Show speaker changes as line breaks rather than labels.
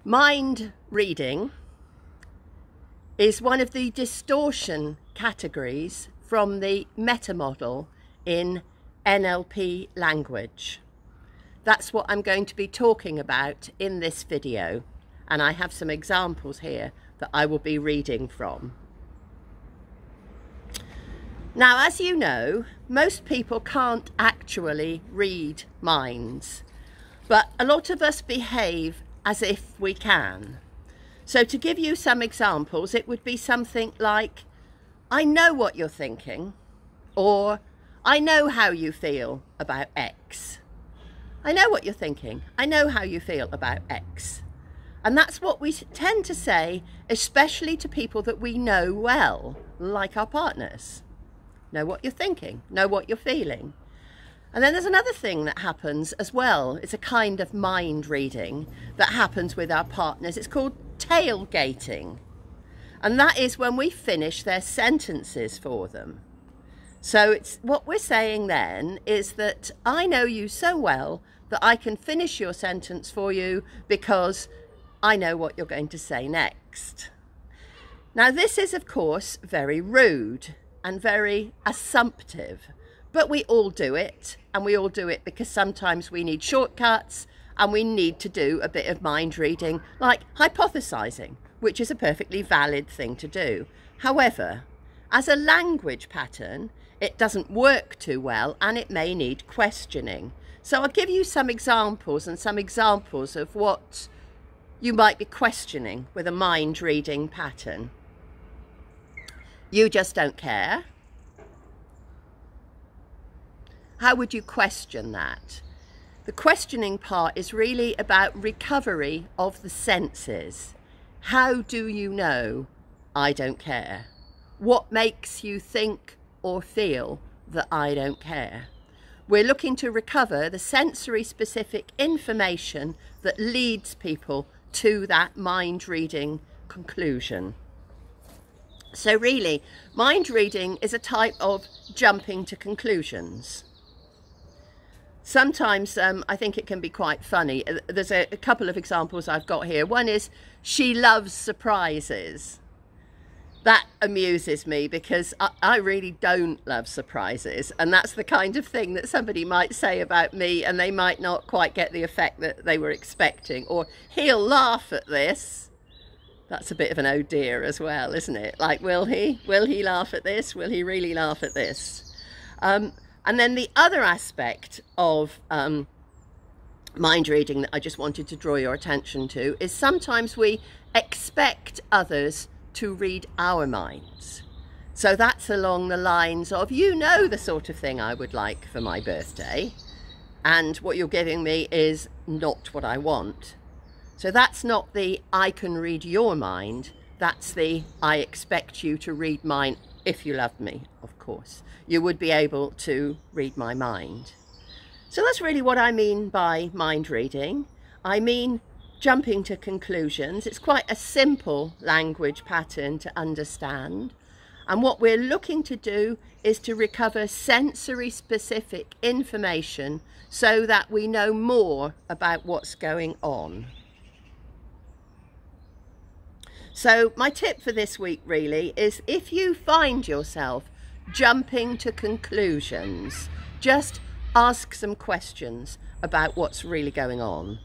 Mind reading is one of the distortion categories from the meta model in NLP language. That's what I'm going to be talking about in this video, and I have some examples here that I will be reading from. Now, as you know, most people can't actually read minds, but a lot of us behave as if we can. So to give you some examples, it would be something like, I know what you're thinking, or I know how you feel about X. I know what you're thinking. I know how you feel about X. And that's what we tend to say, especially to people that we know well, like our partners. Know what you're thinking, know what you're feeling. And then there's another thing that happens as well. It's a kind of mind reading that happens with our partners. It's called tailgating. And that is when we finish their sentences for them. So it's what we're saying then is that I know you so well that I can finish your sentence for you because I know what you're going to say next. Now this is of course very rude and very assumptive, but we all do it, and we all do it because sometimes we need shortcuts and we need to do a bit of mind reading, like hypothesizing, which is a perfectly valid thing to do. However, as a language pattern, it doesn't work too well and it may need questioning. So I'll give you some examples of what you might be questioning with a mind reading pattern. You just don't care. How would you question that? The questioning part is really about recovery of the senses. How do you know I don't care? What makes you think or feel that I don't care? We're looking to recover the sensory specific information that leads people to that mind reading conclusion. So really, mind reading is a type of jumping to conclusions. Sometimes I think it can be quite funny. There's a couple of examples I've got here. One is, she loves surprises. That amuses me because I really don't love surprises, and that's the kind of thing that somebody might say about me and they might not quite get the effect that they were expecting. Or, he'll laugh at this. That's a bit of an oh dear as well, isn't it? Like, will he? Will he laugh at this? Will he really laugh at this? And then the other aspect of mind reading that I just wanted to draw your attention to is sometimes we expect others to read our minds. So that's along the lines of, you know the sort of thing I would like for my birthday, and what you're giving me is not what I want. So that's not the I can read your mind, that's the I expect you to read mine. If you loved me, of course, you would be able to read my mind. So that's really what I mean by mind reading. I mean jumping to conclusions. It's quite a simple language pattern to understand. And what we're looking to do is to recover sensory specific information so that we know more about what's going on. So my tip for this week really is, if you find yourself jumping to conclusions, just ask some questions about what's really going on.